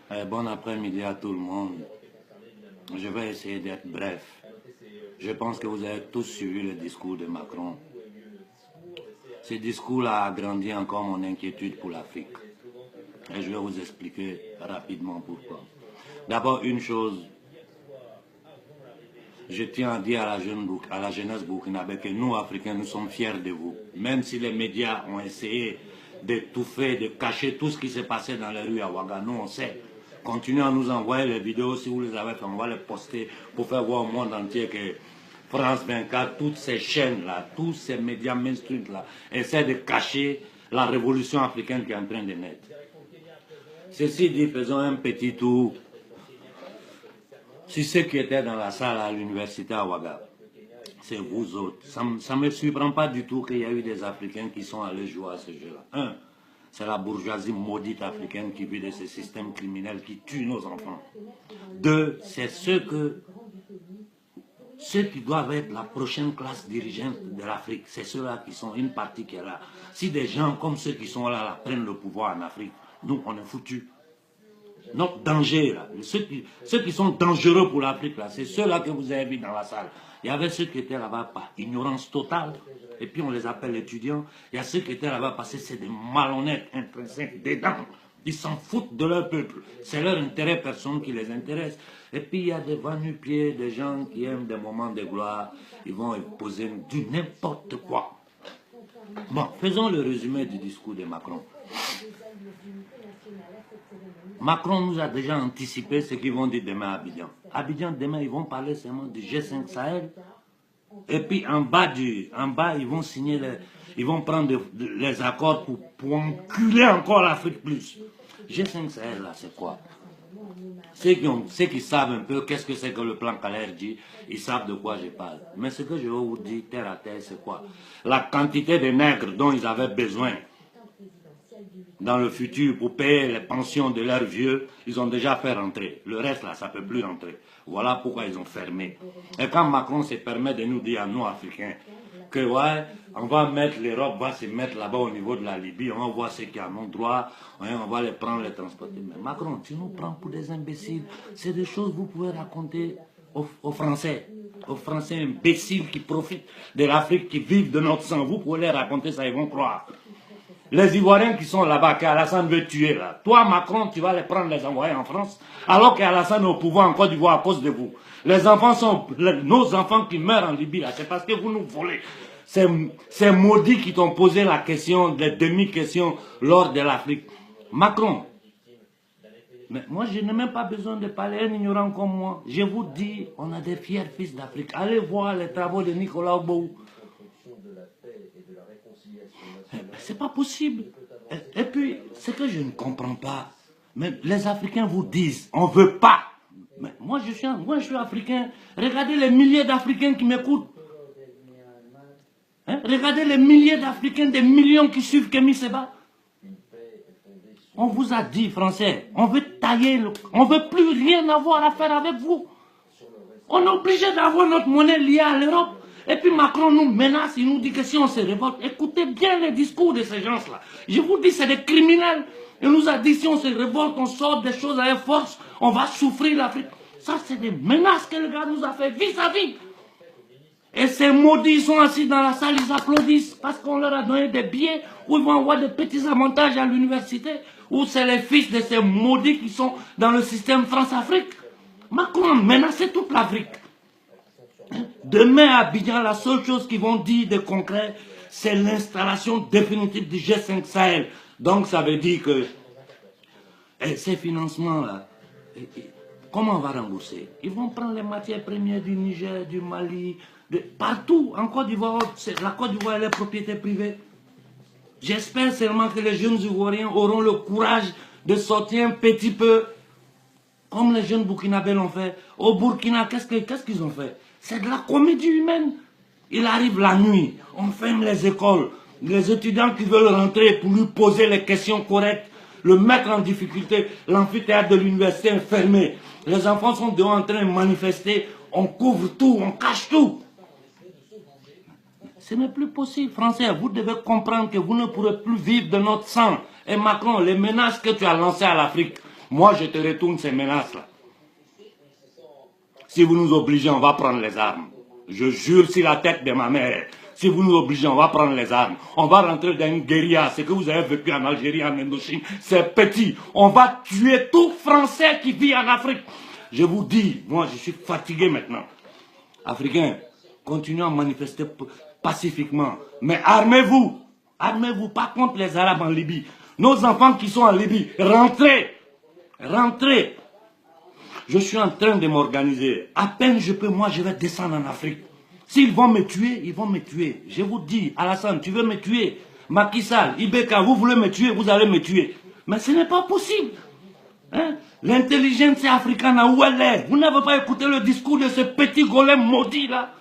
Bon après-midi à tout le monde. Je vais essayer d'être bref. Je pense que vous avez tous suivi le discours de Macron. Ce discours-là a agrandi encore mon inquiétude pour l'Afrique. Et je vais vous expliquer rapidement pourquoi. D'abord, une chose, je tiens à dire à la jeunesse burkinabé que nous, Africains, nous sommes fiers de vous. Même si les médias ont essayé d'étouffer, de cacher tout ce qui s'est passé dans les rues à Ouaga, nous on sait. Continuez à nous envoyer les vidéos si vous les avez fait, on va les poster pour faire voir au monde entier que France 24, toutes ces chaînes-là, tous ces médias mainstream-là, essaient de cacher la révolution africaine qui est en train de naître. Ceci dit, faisons un petit tour. Si ceux qui étaient dans la salle à l'université à Ouaga, c'est vous autres. Ça ne me surprend pas du tout qu'il y a eu des Africains qui sont allés jouer à ce jeu-là. Un, c'est la bourgeoisie maudite africaine qui vit de ce système criminel qui tue nos enfants. Deux, c'est ceux qui doivent être la prochaine classe dirigeante de l'Afrique. C'est ceux-là qui sont une partie qui est là. Si des gens comme ceux qui sont là prennent le pouvoir en Afrique, nous, on est foutus. Notre danger, là, ceux qui sont dangereux pour l'Afrique, là, c'est ceux-là que vous avez vus dans la salle. Il y avait ceux qui étaient là-bas par ignorance totale, et puis on les appelle étudiants. Il y a ceux qui étaient là-bas parce que c'est des malhonnêtes intrinsèques, des dents. Ils s'en foutent de leur peuple. C'est leur intérêt personnel qui les intéresse. Et puis il y a des va-nu-pieds, des gens qui aiment des moments de gloire. Ils vont poser du n'importe quoi. Bon, faisons le résumé du discours de Macron. Macron nous a déjà anticipé ce qu'ils vont dire demain à Abidjan. Abidjan, demain, ils vont parler seulement du G5 Sahel. Et puis en bas, ils vont signer, ils vont prendre les accords pour enculer encore l'Afrique plus. G5 Sahel, là, c'est quoi? Ceux qui savent un peu qu'est-ce que c'est que le plan Calais dit, ils savent de quoi je parle. Mais ce que je vais vous dire terre à terre, c'est quoi? La quantité de nègres dont ils avaient besoin dans le futur pour payer les pensions de leurs vieux, ils ont déjà fait rentrer. Le reste, là, ça ne peut plus rentrer. Voilà pourquoi ils ont fermé. Et quand Macron se permet de nous dire à nous, Africains, que ouais, on va mettre, l'Europe va se mettre là-bas au niveau de la Libye, on va voir ceux qui en ont droit, on va les prendre, les transporter. Mais Macron, tu nous prends pour des imbéciles. C'est des choses que vous pouvez raconter aux Français imbéciles qui profitent de l'Afrique, qui vivent de notre sang. Vous pouvez les raconter ça, ils vont croire. Les Ivoiriens qui sont là-bas, qu'Alassane veut tuer là. Toi, Macron, tu vas les prendre, les envoyer en France, alors qu'Alassane est au pouvoir en Côte d'Ivoire à cause de vous. Les enfants sont, nos enfants qui meurent en Libye là, c'est parce que vous nous volez. C'est maudits qui t'ont posé la question, des demi-questions lors de l'Afrique. Macron, mais moi je n'ai même pas besoin de parler un ignorant comme moi. Je vous dis, on a des fiers fils d'Afrique. Allez voir les travaux de Nicolas Ogbou. C'est pas possible. Et puis, ce que je ne comprends pas, mais les Africains vous disent, on ne veut pas. Mais moi, je suis africain. Regardez les milliers d'Africains qui m'écoutent. Hein? Regardez les milliers d'Africains, des millions qui suivent Kémy Seba. On vous a dit, Français, on veut tailler, on ne veut plus rien avoir à faire avec vous. On est obligé d'avoir notre monnaie liée à l'Europe. Et puis Macron nous menace, il nous dit que si on se révolte, écoutez bien les discours de ces gens-là. Je vous dis, c'est des criminels. Il nous a dit, si on se révolte, on sort des choses avec force, on va souffrir l'Afrique. Ça, c'est des menaces que le gars nous a fait vis-à-vis. Et ces maudits, ils sont assis dans la salle, ils applaudissent parce qu'on leur a donné des billets où ils vont avoir des petits avantages à l'université, où c'est les fils de ces maudits qui sont dans le système France-Afrique. Macron a menacé toute l'Afrique. Demain à Abidjan, la seule chose qu'ils vont dire de concret, c'est l'installation définitive du G5 Sahel. Donc ça veut dire que ces financements-là, comment on va rembourser? Ils vont prendre les matières premières du Niger, du Mali, de partout. En Côte d'Ivoire, la Côte d'Ivoire est propriété privée. J'espère seulement que les jeunes Ivoiriens auront le courage de sortir un petit peu, comme les jeunes Burkinabés l'ont fait. Au Burkina, qu'est-ce qu'ils ont fait? C'est de la comédie humaine. Il arrive la nuit, on ferme les écoles. Les étudiants qui veulent rentrer pour lui poser les questions correctes, le mettre en difficulté, l'amphithéâtre de l'université est fermé. Les enfants sont dehors en train de manifester, on couvre tout, on cache tout. Ce n'est plus possible, Français. Vous devez comprendre que vous ne pourrez plus vivre de notre sang. Et Macron, les menaces que tu as lancées à l'Afrique, Moi, je te retourne ces menaces-là. Si vous nous obligez, on va prendre les armes. Je jure sur la tête de ma mère. Si vous nous obligez, on va prendre les armes. On va rentrer dans une guérilla. Ce que vous avez vécu en Algérie, en Indochine, c'est petit. On va tuer tout Français qui vit en Afrique. Je vous dis, moi, je suis fatigué maintenant. Africains, continuez à manifester pacifiquement. Mais armez-vous. Armez-vous, pas contre les Arabes en Libye. Nos enfants qui sont en Libye, rentrez. Rentrez. Je suis en train de m'organiser. À peine je peux, moi, je vais descendre en Afrique. S'ils vont me tuer, ils vont me tuer. Je vous dis, Alassane, tu veux me tuer? Macky Sall, Ibeka, vous voulez me tuer, vous allez me tuer. Mais ce n'est pas possible. Hein? L'intelligence africaine, où elle est? Vous n'avez pas écouté le discours de ce petit golem maudit là?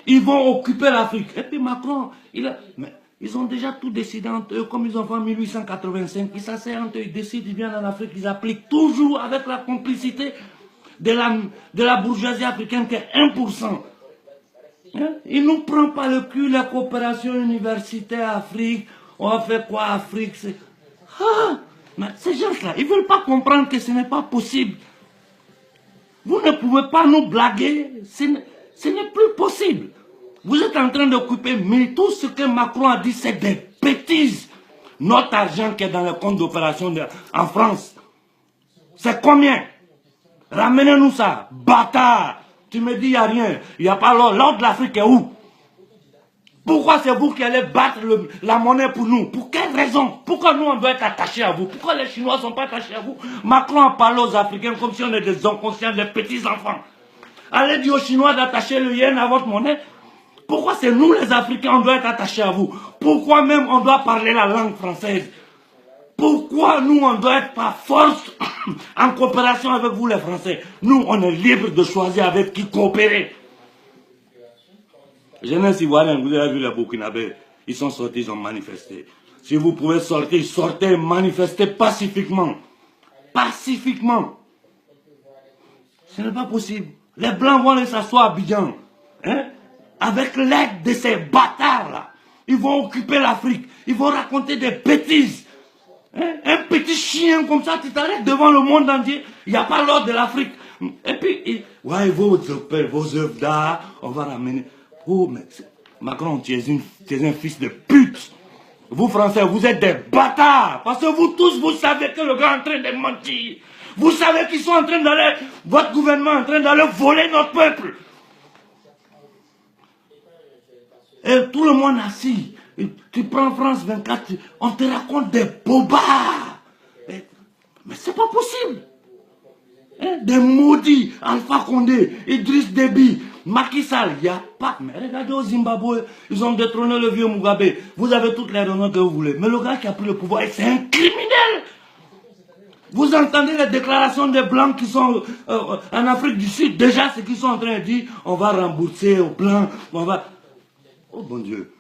Ils vont occuper l'Afrique. Et puis Macron, mais ils ont déjà tout décidé entre eux, comme ils ont fait en 1885. Ils s'asseyent entre eux, ils décident, ils viennent en Afrique, ils appliquent toujours avec la complicité de la bourgeoisie africaine qui est 1%. Hein? Ils ne nous prennent pas le cul, la coopération universitaire Afrique. On va faire quoi Afrique? Mais ces gens-là, ils ne veulent pas comprendre que ce n'est pas possible. Vous ne pouvez pas nous blaguer. Ce n'est plus possible. Vous êtes en train d'occuper, mais tout ce que Macron a dit, c'est des bêtises. Notre argent qui est dans le compte d'opération en France, c'est combien? Ramenez-nous ça. Bâtard. Tu me dis, il n'y a rien. Il n'y a pas l'or. L'or de l'Afrique est où? Pourquoi c'est vous qui allez battre la monnaie pour nous? Pour quelle raison? Pourquoi nous on doit être attachés à vous? Pourquoi les Chinois ne sont pas attachés à vous? Macron a parlé aux Africains comme si on était des inconscients, des petits enfants. Allez dire aux Chinois d'attacher le yen à votre monnaie. Pourquoi c'est nous les Africains on doit être attachés à vous? Pourquoi même on doit parler la langue française? Pourquoi nous on doit être par force en coopération avec vous les Français? Nous on est libre de choisir avec qui coopérer. Jeunesse ivoirienne, vous avez vu les Burkinabés, ils sont sortis, ils ont manifesté. Si vous pouvez sortir, sortez, manifestez pacifiquement. Pacifiquement. Ce n'est pas possible. Les Blancs vont aller s'asseoir à Abidjan. Hein? Avec l'aide de ces bâtards-là. Ils vont occuper l'Afrique. Ils vont raconter des bêtises. Hein? Un petit chien comme ça, tu t'arrêtes devant le monde entier. Il n'y a pas l'ordre de l'Afrique. Et puis, ouais, vos œuvres d'art, on va ramener. Oh, mais Macron, tu es un fils de pute. Vous, Français, vous êtes des bâtards. Parce que vous tous, vous savez que le gars est en train de mentir. Vous savez qu'ils sont en train d'aller, votre gouvernement est en train d'aller voler notre peuple. Et tout le monde assis. Tu prends France 24, on te raconte des bobards. Mais c'est pas possible. Hein? Des maudits, Alpha Condé, Idriss Déby, Macky Sall, il n'y a pas. Mais regardez au Zimbabwe, ils ont détrôné le vieux Mugabe. Vous avez toutes les raisons que vous voulez. Mais le gars qui a pris le pouvoir, c'est un criminel. Vous entendez les déclarations des Blancs qui sont en Afrique du Sud. Déjà, ce qu'ils sont en train de dire, on va rembourser aux Blancs, on va... Oh bon Dieu.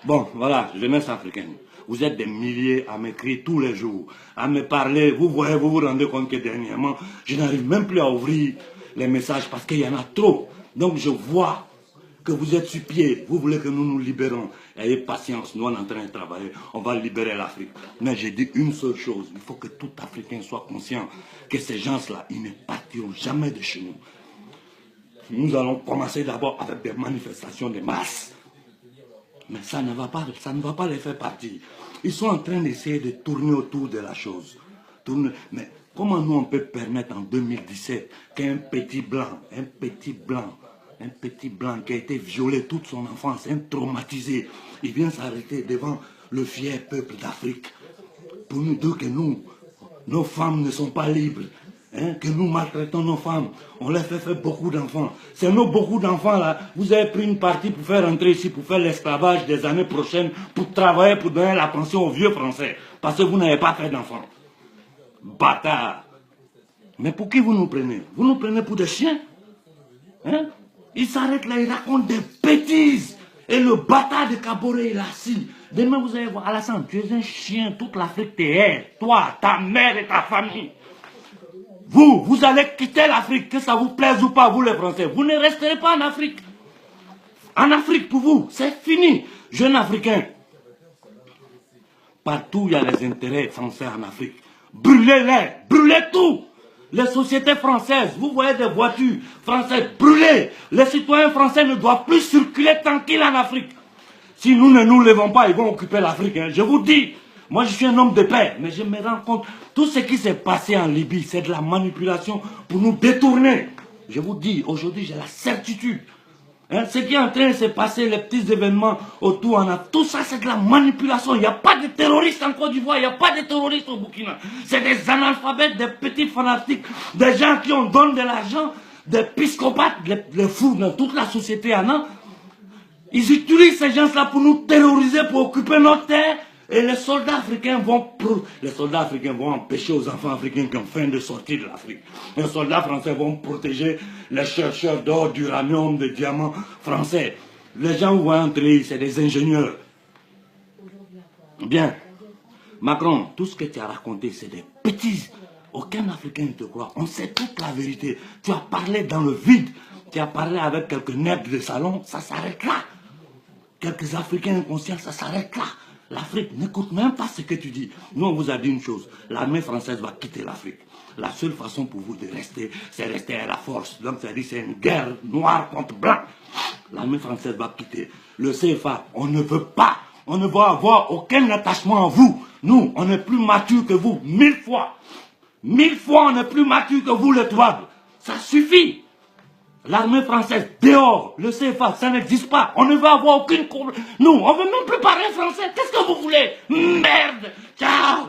Bon, voilà, jeunesse africaine. Vous êtes des milliers à m'écrire tous les jours, à me parler. Vous voyez, vous vous rendez compte que dernièrement, je n'arrive même plus à ouvrir les messages parce qu'il y en a trop. Donc je vois que vous êtes sur pied. Vous voulez que nous nous libérons. Ayez patience, nous on est en train de travailler. On va libérer l'Afrique. Mais j'ai dit une seule chose. Il faut que tout Africain soit conscient que ces gens-là, ils ne partiront jamais de chez nous. Nous allons commencer d'abord avec des manifestations de masse. Mais ça ne va pas les faire partir. Ils sont en train d'essayer de tourner autour de la chose. Mais comment nous on peut permettre en 2017 qu'un petit blanc qui a été violé toute son enfance, un traumatisé, il vient s'arrêter devant le fier peuple d'Afrique pour nous dire que nous, nos femmes ne sont pas libres. Hein, que nous maltraitons nos femmes, on les fait faire beaucoup d'enfants. C'est nous beaucoup d'enfants là, vous avez pris une partie pour faire rentrer ici, pour faire l'esclavage des années prochaines, pour travailler, pour donner la pension aux vieux Français, parce que vous n'avez pas fait d'enfants. Bâtard. Mais pour qui vous nous prenez? Vous nous prenez pour des chiens? Hein? Il s'arrête là, il raconte des bêtises. Et le bâtard de Kaboré, il est assis. Demain vous allez voir, Alassane, tu es un chien, toute l'Afrique t'est, toi, ta mère et ta famille. Vous allez quitter l'Afrique, que ça vous plaise ou pas, vous les Français. Vous ne resterez pas en Afrique. En Afrique, pour vous, c'est fini. Jeunes Africains, Partout, il y a les intérêts français en Afrique. Brûlez-les, brûlez tout. Les sociétés françaises, vous voyez des voitures françaises brûlées. Les citoyens français ne doivent plus circuler tranquille en Afrique. Si nous ne nous levons pas, ils vont occuper l'Afrique. Hein. Je vous dis, moi je suis un homme de paix, mais je me rends compte, tout ce qui s'est passé en Libye, c'est de la manipulation pour nous détourner. Je vous dis, aujourd'hui j'ai la certitude. Hein, ce qui est en train de se passer, les petits événements autour en Afrique, tout ça c'est de la manipulation. Il n'y a pas de terroristes en Côte d'Ivoire, il n'y a pas de terroristes au Burkina. C'est des analphabètes, des petits fanatiques, des gens qui ont donné de l'argent, des psychopathes, les fous dans toute la société en a. Ils utilisent ces gens-là pour nous terroriser, pour occuper notre terre. Et les soldats africains vont empêcher aux enfants africains qui ont faim de sortir de l'Afrique. Les soldats français vont protéger les chercheurs d'or, d'uranium, de diamants français. Les gens où vont entrer, c'est des ingénieurs. Bien. Macron, tout ce que tu as raconté, c'est des bêtises. Aucun Africain ne te croit. On sait toute la vérité. Tu as parlé dans le vide. Tu as parlé avec quelques nègres de salon, ça s'arrête là. Quelques Africains inconscients, ça s'arrête là. L'Afrique n'écoute même pas ce que tu dis. Nous, on vous a dit une chose. L'armée française va quitter l'Afrique. La seule façon pour vous de rester, c'est rester à la force. Donc, ça dit c'est une guerre noire contre blanc. L'armée française va quitter. Le CFA, on ne veut pas. On ne va avoir aucun attachement à vous. Nous, on est plus mature que vous. 1000 fois. 1000 fois, on est plus mature que vous, les Touaregs. Ça suffit. L'armée française, dehors, le CFA, ça n'existe pas. On ne veut avoir aucune... Nous, on ne veut même plus parler français. Qu'est-ce que vous voulez? Merde. Ciao.